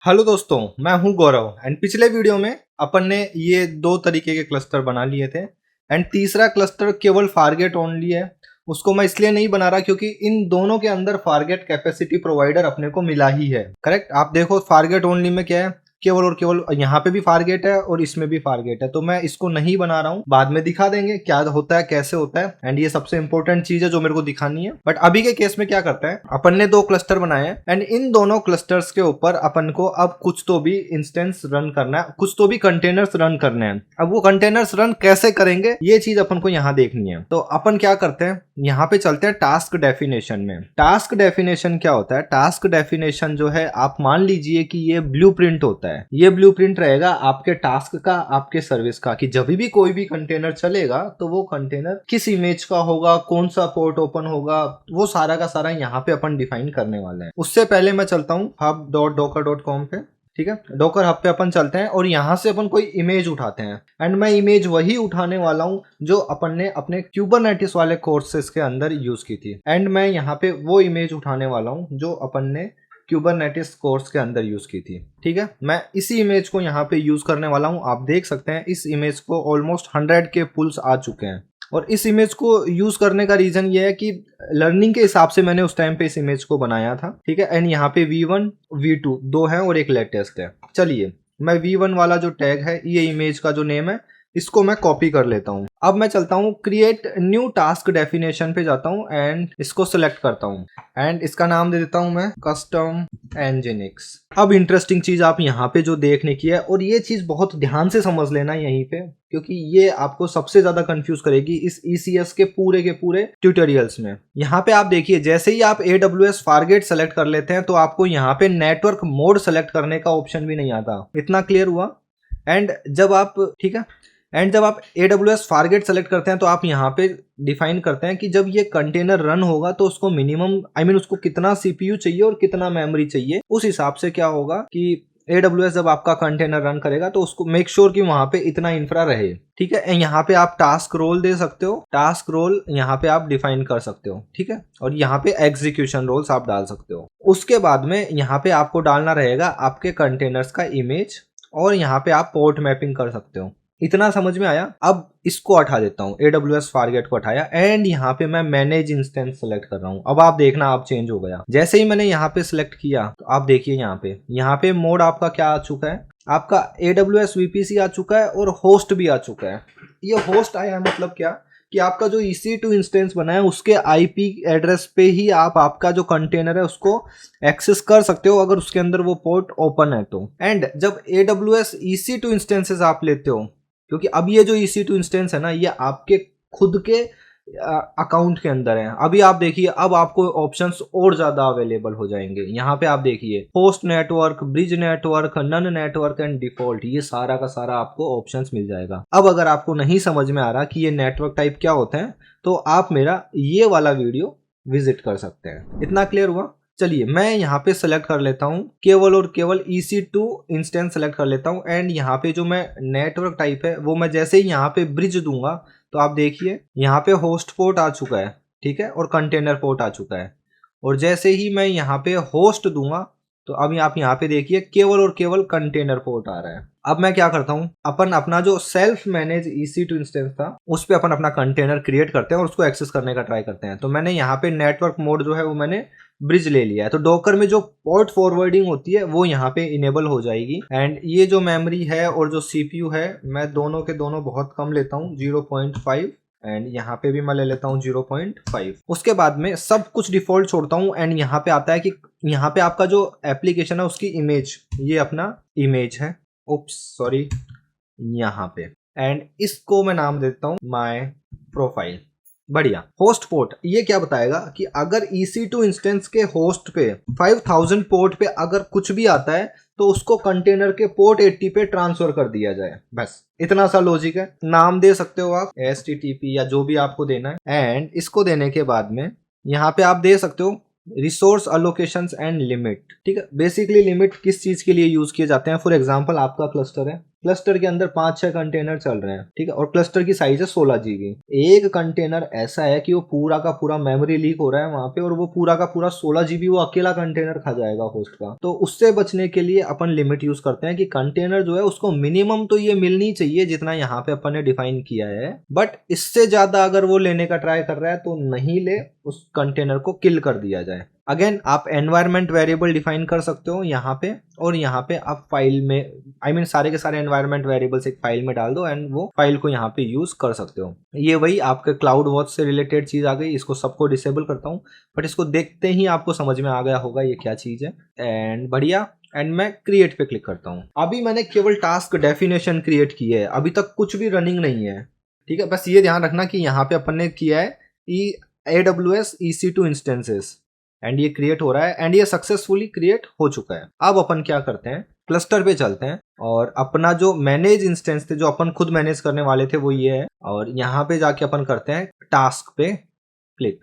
Hello दोस्तों, मैं हूं गौरव एंड पिछले वीडियो में अपन ने ये दो तरीके के क्लस्टर बना लिए थे एंड तीसरा क्लस्टर केवल फारगेट ओनली है। उसको मैं इसलिए नहीं बना रहा क्योंकि इन दोनों के अंदर फारगेट कैपेसिटी प्रोवाइडर अपने को मिला ही है। करेक्ट, आप देखो फारगेट ओनली में क्या है, केवल और केवल यहाँ पे भी फारगेट है और इसमें भी फारगेट है। तो मैं इसको नहीं बना रहा हूँ, बाद में दिखा देंगे क्या होता है कैसे होता है एंड ये सबसे इंपॉर्टेंट चीज है जो मेरे को दिखानी है। बट अभी के केस में क्या करते हैं, अपन ने दो क्लस्टर बनाए हैं एंड इन दोनों क्लस्टर्स के ऊपर अपन को अब कुछ तो भी इंस्टेंस रन करना है, कुछ तो भी कंटेनर्स रन करने हैं। अब वो कंटेनर्स रन कैसे करेंगे ये चीज अपन को यहाँ देखनी है। तो अपन क्या करते हैं, यहाँ पे चलते हैं टास्क डेफिनेशन में। टास्क डेफिनेशन क्या होता है? टास्क डेफिनेशन जो है, आप मान लीजिए कि ये ब्लूप्रिंट होता है। ये ब्लूप्रिंट रहेगा आपके टास्क का, आपके सर्विस का, कि जब भी कोई भी कंटेनर चलेगा तो वो कंटेनर किस इमेज का होगा, कौन सा पोर्ट ओपन होगा, वो सारा का सारा यहाँ पे अपन डिफाइन करने वाले हैं। उससे पहले मैं चलता हूँ hub.docker.com पे। ठीक है, डॉकर हब पे अपन चलते हैं और यहाँ से अपन कोई इमेज उठाते हैं एंड मैं इमेज वही उठाने वाला हूँ जो अपन ने अपने क्यूबरनेटिस वाले कोर्सेस के अंदर यूज की थी। एंड मैं यहाँ पे वो इमेज उठाने वाला हूँ जो अपन ने क्यूबरनेटिस कोर्स के अंदर यूज की थी। ठीक है, मैं इसी इमेज को यहाँ पे यूज करने वाला हूँ। आप देख सकते हैं इस इमेज को ऑलमोस्ट 100 के पुल्स आ चुके हैं और इस इमेज को यूज करने का रीजन ये है कि लर्निंग के हिसाब से मैंने उस टाइम पे इस इमेज को बनाया था। ठीक है, एंड यहाँ पे V1 V2 दो है और एक लेटेस्ट है। चलिए, मैं V1 वाला जो टैग है, ये इमेज का जो नेम है, इसको मैं कॉपी कर लेता हूँ। अब मैं चलता हूँ क्रिएट न्यू टास्क डेफिनेशन पे जाता हूँ एंड इसको सिलेक्ट करता हूँ एंड इसका नाम दे देता हूँ मैं कस्टम nginx। अब इंटरेस्टिंग चीज आप यहाँ पे जो देखने की है, और ये चीज बहुत ध्यान से समझ लेना यहीं पे, क्योंकि ये आपको सबसे ज्यादा कंफ्यूज करेगी इस ECS के पूरे ट्यूटोरियल्स में। यहाँ पे आप देखिए, जैसे ही आप AWS फारगेट सेलेक्ट कर लेते हैं तो आपको यहाँ पे नेटवर्क मोड सेलेक्ट करने का ऑप्शन भी नहीं आता। इतना क्लियर हुआ? एंड जब आप, ठीक है, एंड जब आप AWS फारगेट सेलेक्ट करते हैं तो आप यहाँ पे डिफाइन करते हैं कि जब ये कंटेनर रन होगा तो उसको मिनिमम उसको कितना CPU चाहिए और कितना मेमोरी चाहिए। उस हिसाब से क्या होगा कि AWS जब आपका कंटेनर रन करेगा तो उसको मेक श्योर कि वहां पे इतना इंफ्रा रहे। ठीक है, यहाँ पे आप टास्क रोल दे सकते हो, टास्क रोल यहाँ पे आप डिफाइन कर सकते हो। ठीक है, और यहाँ पे एग्जीक्यूशन रोल्स आप डाल सकते हो। उसके बाद में यहाँ पे आपको डालना रहेगा आपके कंटेनर्स का इमेज और यहाँ पे आप पोर्ट मैपिंग कर सकते हो। इतना समझ में आया? अब इसको हटा देता हूँ, AWS फारगेट को हटाया एंड यहाँ पे मैं मैनेज इंस्टेंस सेलेक्ट कर रहा हूँ। अब आप देखना आप चेंज हो गया। जैसे ही मैंने यहाँ पे सिलेक्ट किया तो आप देखिए यहाँ पे मोड आपका क्या आ चुका है, आपका AWS VPC आ चुका है और होस्ट भी आ चुका है। ये होस्ट आया है मतलब क्या कि आपका जो EC2 इंस्टेंस बना है उसके IP एड्रेस पे ही आप आपका जो कंटेनर है उसको एक्सेस कर सकते हो, अगर उसके अंदर वो पोर्ट ओपन है तो। एंड जब AWS EC2 इंस्टेंसेस आप लेते हो, क्योंकि अब ये जो EC2 इंस्टेंस है ना, ये आपके खुद के अकाउंट के अंदर है। अभी आप देखिए, अब आपको ऑप्शंस और ज्यादा अवेलेबल हो जाएंगे। यहाँ पे आप देखिए host network, bridge network, none network and default, ये सारा का सारा आपको ऑप्शंस मिल जाएगा। अब अगर आपको नहीं समझ में आ रहा कि ये नेटवर्क टाइप क्या होते हैं तो आप मेरा ये वाला वीडियो विजिट कर सकते हैं। इतना क्लियर हुआ? चलिए, मैं यहाँ पे सेलेक्ट कर लेता हूँ केवल और केवल EC2 इंस्टेंस सेलेक्ट कर लेता हूँ एंड यहाँ पे जो मैं नेटवर्क टाइप है वो मैं जैसे ही यहाँ पे ब्रिज दूंगा तो आप देखिए यहाँ पे होस्ट पोर्ट आ चुका है। ठीक है, और कंटेनर पोर्ट आ चुका है। और जैसे ही मैं यहाँ पे होस्ट दूंगा तो अब आप यहाँ पे देखिए केवल और केवल कंटेनर पोर्ट आ रहा है। अब मैं क्या करता हूँ, अपन अपना जो सेल्फ मैनेज EC2 इंस्टेंस था उस पे अपन अपना कंटेनर क्रिएट करते हैं और उसको एक्सेस करने का ट्राई करते हैं। तो मैंने यहाँ पे नेटवर्क मोड जो है वो मैंने ब्रिज ले लिया है। तो डॉकर में जो पोर्ट फॉरवर्डिंग होती है वो यहाँ पे इनेबल हो जाएगी। एंड ये जो मेमोरी है और जो CPU है, मैं दोनों के दोनों बहुत कम लेता हूँ, 0.5 एंड यहाँ पे भी मैं ले लेता हूँ 0.5। उसके बाद में सब कुछ डिफॉल्ट छोड़ता हूँ एंड यहाँ पे आता है कि यहाँ पे आपका जो एप्लीकेशन है उसकी इमेज, ये अपना इमेज है, उप्स सॉरी, यहाँ पे। एंड इसको मैं नाम देता हूँ माय प्रोफाइल। बढ़िया। होस्ट पोर्ट ये क्या बताएगा कि अगर EC2 इंस्टेंस के होस्ट पे 5000 पोर्ट पे अगर कुछ भी आता है तो उसको कंटेनर के पोर्ट 80 पे ट्रांसफर कर दिया जाए। बस इतना सा लॉजिक है। नाम दे सकते हो आप HTTP या जो भी आपको देना है। एंड इसको देने के बाद में यहाँ पे आप दे सकते हो रिसोर्स अलोकेशंस एंड लिमिट। ठीक है, बेसिकली लिमिट किस चीज के लिए यूज किए जाते हैं? फॉर एग्जांपल आपका क्लस्टर है, क्लस्टर के अंदर 5-6 कंटेनर चल रहे हैं, ठीक है, और क्लस्टर की साइज है 16 जीबी। एक कंटेनर ऐसा है कि वो पूरा का पूरा मेमोरी लीक हो रहा है वहां पे, और वो पूरा का पूरा 16 जीबी वो अकेला कंटेनर खा जाएगा होस्ट का। तो उससे बचने के लिए अपन लिमिट यूज करते हैं कि कंटेनर जो है उसको मिनिमम तो ये मिलनी चाहिए जितना यहाँ पे अपन ने डिफाइन किया है, बट इससे ज्यादा अगर वो लेने का ट्राई कर रहा है तो नहीं ले, उस कंटेनर को किल कर दिया जाए। अगेन आप एनवायरमेंट वेरिएबल डिफाइन कर सकते हो यहाँ पे, और यहाँ पे आप फाइल में सारे के सारे एनवायरमेंट वेरिएबल्स एक फाइल में डाल दो एंड वो फाइल को यहाँ पे यूज कर सकते हो। ये वही आपके क्लाउड वॉच से रिलेटेड चीज आ गई। इसको सबको डिसेबल करता हूँ, बट इसको देखते ही आपको समझ में आ गया होगा ये क्या चीज है। एंड बढ़िया, एंड मैं क्रिएट पे क्लिक करता हूँ। अभी मैंने केवल टास्क डेफिनेशन क्रिएट की है, अभी तक कुछ भी रनिंग नहीं है, ठीक है। बस ये ध्यान रखना कि यहाँ पे अपन ने किया है AWS EC2 इंस्टेंसेस, एंड ये क्रिएट हो रहा है एंड ये सक्सेसफुली क्रिएट हो चुका है। अब अपन क्या करते हैं, क्लस्टर पे चलते हैं और अपना जो मैनेज इंस्टेंस थे जो अपन खुद मैनेज करने वाले थे वो ये है, और यहाँ पे जाके अपन करते हैं टास्क पे क्लिक।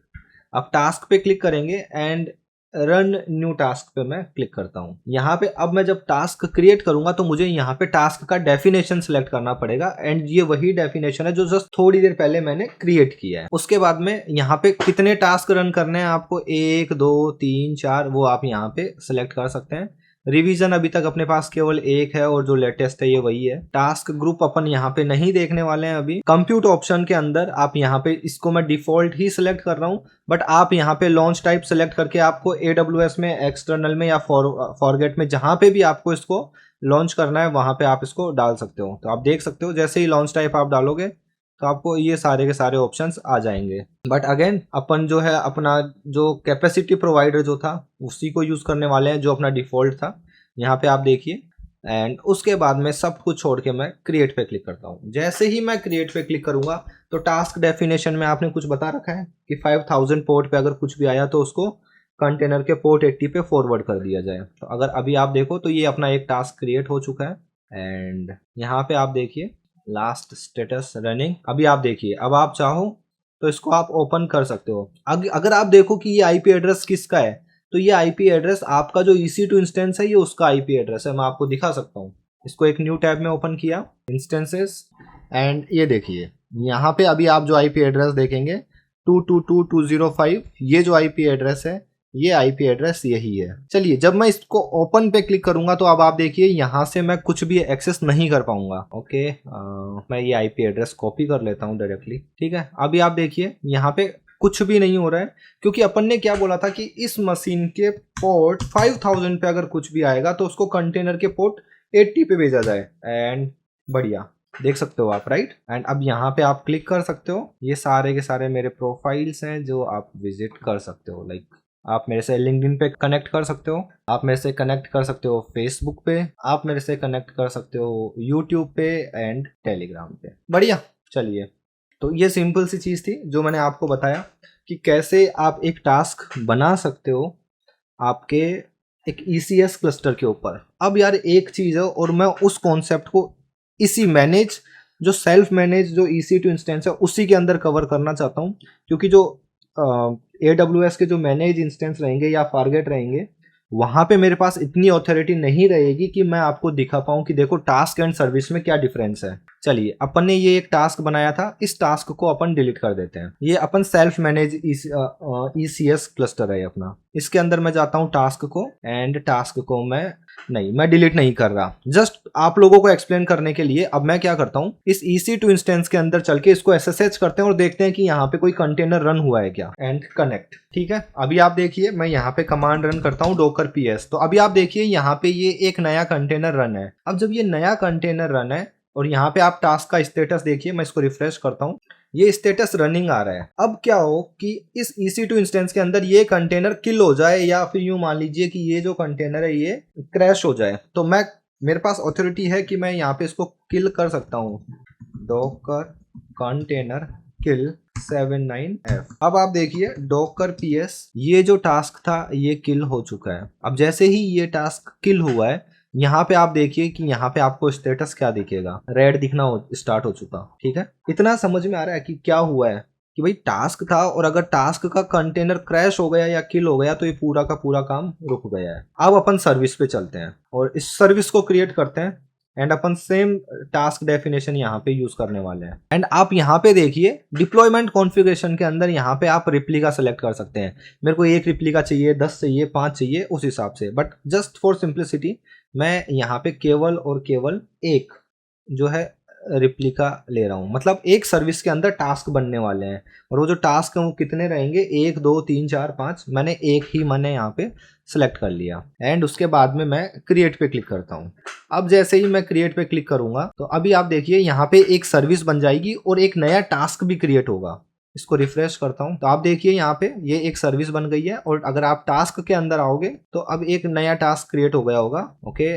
अब टास्क पे क्लिक करेंगे एंड रन न्यू टास्क पे मैं क्लिक करता हूँ। यहाँ पे अब मैं जब टास्क क्रिएट करूंगा तो मुझे यहाँ पे टास्क का डेफिनेशन सिलेक्ट करना पड़ेगा, एंड ये वही डेफिनेशन है जो जस्ट थोड़ी देर पहले मैंने क्रिएट किया है। उसके बाद में यहाँ पे कितने टास्क रन करने हैं आपको, 1 2 3 4, वो आप यहाँ पे सिलेक्ट कर सकते हैं। रिवीजन अभी तक अपने पास केवल एक है और जो लेटेस्ट है ये वही है। टास्क ग्रुप अपन यहाँ पे नहीं देखने वाले हैं अभी। कंप्यूट ऑप्शन के अंदर आप यहाँ पे, इसको मैं डिफॉल्ट ही सिलेक्ट कर रहा हूँ, बट आप यहाँ पे लॉन्च टाइप सिलेक्ट करके आपको AWS में एक्सटर्नल में या फॉरगेट में जहां पे भी आपको इसको लॉन्च करना है वहां पे आप इसको डाल सकते हो। तो आप देख सकते हो जैसे ही लॉन्च टाइप आप डालोगे तो आपको ये सारे के सारे ऑप्शंस आ जाएंगे। बट अगेन अपन जो है अपना जो कैपेसिटी प्रोवाइडर जो था उसी को यूज करने वाले हैं जो अपना डिफॉल्ट था। यहाँ पे आप देखिए, एंड उसके बाद में सब कुछ छोड़ के मैं क्रिएट पे क्लिक करता हूँ। जैसे ही मैं क्रिएट पे क्लिक करूंगा तो टास्क डेफिनेशन में आपने कुछ बता रखा है कि 5000 पोर्ट पे अगर कुछ भी आया तो उसको कंटेनर के पोर्ट 80 पे फॉरवर्ड कर दिया जाए। तो अगर अभी आप देखो तो ये अपना एक टास्क क्रिएट हो चुका है एंड यहाँ पे आप देखिए लास्ट स्टेटस रनिंग। अभी आप देखिए, अब आप चाहो तो इसको आप ओपन कर सकते हो। अगर आप देखो कि ये आईपी एड्रेस किसका है तो ये आईपी एड्रेस आपका जो EC2 इंस्टेंस है ये उसका आईपी एड्रेस है। मैं आपको दिखा सकता हूँ। इसको एक न्यू टैब में ओपन किया, इंस्टेंसेस, एंड ये देखिए यहाँ पे अभी आप जो आईपी एड्रेस देखेंगे 222.205, ये जो आईपी एड्रेस है ये आईपी एड्रेस यही है। चलिए जब मैं इसको ओपन पे क्लिक करूंगा तो अब आप देखिए यहाँ से मैं कुछ भी एक्सेस नहीं कर पाऊंगा। ओके, मैं ये आईपी एड्रेस कॉपी कर लेता हूँ डायरेक्टली, ठीक है। अभी आप देखिए यहाँ पे कुछ भी नहीं हो रहा है क्योंकि अपन ने क्या बोला था कि इस मशीन के पोर्ट 5000 पे अगर कुछ भी आएगा तो उसको कंटेनर के पोर्ट 80 पे भेजा जाए। एंड बढ़िया, देख सकते हो आप, राइट। एंड अब यहाँ पे आप क्लिक कर सकते हो, ये सारे के सारे मेरे प्रोफाइल्स हैं जो आप विजिट कर सकते हो। लाइक आप मेरे से लिंक्डइन पे कनेक्ट कर सकते हो, आप मेरे से कनेक्ट कर सकते हो फेसबुक पे, आप मेरे से कनेक्ट कर सकते हो यूट्यूब पे एंड टेलीग्राम पे। बढ़िया, चलिए तो ये सिंपल सी चीज़ थी जो मैंने आपको बताया कि कैसे आप एक टास्क बना सकते हो आपके एक ECS क्लस्टर के ऊपर। अब यार एक चीज़ है और मैं उस कॉन्सेप्ट को इसी मैनेज जो सेल्फ मैनेज जो EC2 इंस्टेंस है उसी के अंदर कवर करना चाहता हूँ, क्योंकि जो AWS के जो मैनेज इंस्टेंस रहेंगे या फॉरगेट रहेंगे वहां पे मेरे पास इतनी ऑथोरिटी नहीं रहेगी कि मैं आपको दिखा पाऊं कि देखो टास्क एंड सर्विस में क्या डिफरेंस है। चलिए अपन ने ये एक टास्क बनाया था, इस टास्क को अपन डिलीट कर देते हैं। ये अपन सेल्फ मैनेज ECS क्लस्टर है अपना। इसके अंदर मैं जाता हूँ टास्क को, एंड टास्क को मैं डिलीट नहीं कर रहा, जस्ट आप लोगों को एक्सप्लेन करने के लिए। अब मैं क्या करता हूँ, इस EC2 इंस्टेंस के अंदर चल के इसको SSH करते हैं और देखते हैं कि यहाँ पे कोई कंटेनर रन हुआ है क्या, एंड कनेक्ट। ठीक है, अभी आप देखिए मैं यहाँ पे कमांड रन करता हूँ docker ps। तो अभी आप देखिए यहाँ पे ये एक नया कंटेनर रन है। अब जब ये नया कंटेनर रन है और यहाँ पे आप टास्क का स्टेटस देखिए, मैं इसको रिफ्रेश करता हूँ, ये स्टेटस रनिंग आ रहा है। अब क्या हो कि इस EC2 इंस्टेंस के अंदर ये कंटेनर किल हो जाए या फिर यूं मान लीजिए कि ये जो कंटेनर है ये क्रैश हो जाए, तो मेरे पास ऑथोरिटी है कि मैं यहाँ पे इसको किल कर सकता हूँ। docker कंटेनर किल 79f। अब आप देखिए docker ps, ये जो टास्क था ये किल हो चुका है। अब जैसे ही ये टास्क किल हुआ है यहाँ पे आप देखिए कि यहाँ पे आपको स्टेटस क्या दिखेगा, रेड दिखना स्टार्ट हो चुका। ठीक है, इतना समझ में आ रहा है कि क्या हुआ है कि भाई टास्क था और अगर टास्क का कंटेनर क्रैश हो गया या किल हो गया तो ये पूरा का पूरा काम रुक गया है। अब अपन सर्विस पे चलते हैं और इस सर्विस को क्रिएट करते हैं। And upon same task definition यहाँ पे यूज करने वाले हैं। एंड आप यहाँ पे देखिए डिप्लॉयमेंट कॉन्फ़िगरेशन के अंदर यहाँ पे आप रिप्लिका सेलेक्ट कर सकते हैं। मेरे को एक रिप्लिका चाहिए, 10 चाहिए, 5 चाहिए, उस हिसाब से। बट जस्ट फॉर सिंप्लिसिटी मैं यहाँ पे केवल और केवल एक जो है रिप्लिका ले रहा हूँ। मतलब एक सर्विस के अंदर टास्क बनने वाले हैं और वो जो टास्क हैं वो कितने रहेंगे, 1 2 3 4 5। मैंने एक ही मैंने यहाँ पे सिलेक्ट कर लिया एंड उसके बाद में मैं क्रिएट पे क्लिक करता हूँ। अब जैसे ही मैं क्रिएट पे क्लिक करूंगा तो अभी आप देखिए यहाँ पे एक सर्विस बन जाएगी और एक नया टास्क भी क्रिएट होगा। इसको रिफ्रेश करता हूँ तो आप देखिए यहाँ पे ये एक सर्विस बन गई है और अगर आप टास्क के अंदर आओगे तो अब एक नया टास्क क्रिएट हो गया होगा। ओके,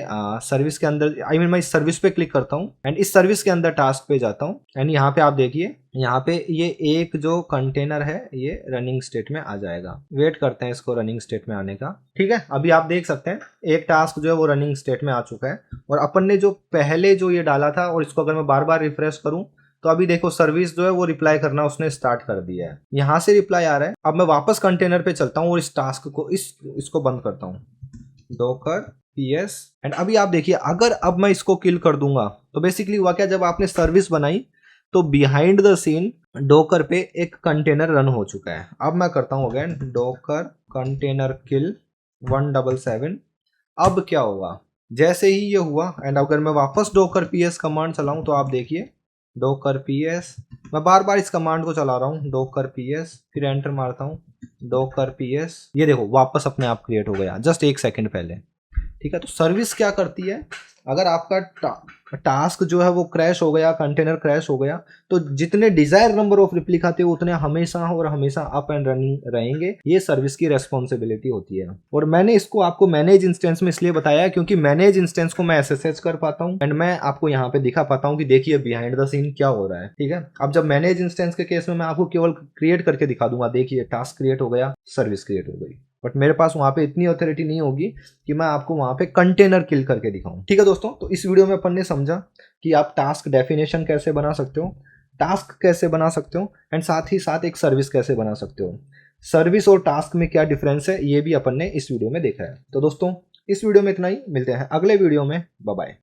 सर्विस के अंदर मैं इस सर्विस पे क्लिक करता हूँ एंड इस सर्विस के अंदर टास्क पे जाता हूँ एंड यहाँ पे आप देखिए यहाँ पे ये एक जो कंटेनर है ये रनिंग स्टेट में आ जाएगा। वेट करते हैं इसको रनिंग स्टेट में आने का। ठीक है, अभी आप देख सकते हैं एक टास्क जो है वो रनिंग स्टेट में आ चुका है और अपन ने जो पहले जो ये डाला था और इसको अगर मैं बार बार रिफ्रेश करूं तो अभी देखो सर्विस जो है वो रिप्लाई करना उसने स्टार्ट कर दिया है। यहाँ से रिप्लाई आ रहा है। अब मैं वापस कंटेनर पे चलता हूँ और इस टास्क को इसको बंद करता हूँ, डॉकर पीएस। एंड अभी आप देखिए अगर अब मैं इसको किल कर दूंगा तो बेसिकली हुआ क्या, जब आपने सर्विस बनाई तो बिहाइंड द सीन डॉकर पे एक कंटेनर रन हो चुका है। अब मैं करता हूँ अगेन डॉकर कंटेनर किल 177। अब क्या होगा, जैसे ही ये हुआ एंड अगर मैं वापस डॉकर पीएस कमांड चलाऊं तो आप देखिए डॉकर पीएस, मैं बार बार इस कमांड को चला रहा हूँ डॉकर पीएस, फिर एंटर मारता हूँ डॉकर पीएस। ये देखो वापस अपने आप क्रिएट हो गया जस्ट 1 सेकंड पहले। ठीक है, तो सर्विस क्या करती है, अगर आपका टास्क जो है वो क्रैश हो गया, कंटेनर क्रैश हो गया, तो जितने डिजायर नंबर ऑफ रिप्लिका थे उतने हमेशा और हमेशा अप एंड रनिंग रहेंगे। ये सर्विस की रेस्पॉन्सिबिलिटी होती है। और मैंने इसको आपको मैनेज इंस्टेंस में इसलिए बताया क्योंकि मैनेज इंस्टेंस को मैं एसएसएच कर पाता हूँ एंड मैं आपको यहाँ पे दिखा पाता हूँ कि देखिए बिहाइंड द सीन क्या हो रहा है। ठीक है, अब जब मैनेज इंस्टेंस के केस में मैं आपको केवल क्रिएट करके दिखा दूंगा, देखिए टास्क क्रिएट हो गया, सर्विस क्रिएट हो गई, बट मेरे पास वहां पे इतनी ऑथोरिटी नहीं होगी कि मैं आपको वहां पे कंटेनर किल करके दिखाऊं। ठीक है दोस्तों, तो इस वीडियो में अपन ने समझा कि आप टास्क डेफिनेशन कैसे बना सकते हो, टास्क कैसे बना सकते हो एंड साथ ही साथ एक सर्विस कैसे बना सकते हो। सर्विस और टास्क में क्या डिफरेंस है ये भी अपन ने इस वीडियो में देखा है। तो दोस्तों इस वीडियो में इतना ही, मिलते हैं अगले वीडियो में, बाय बाय।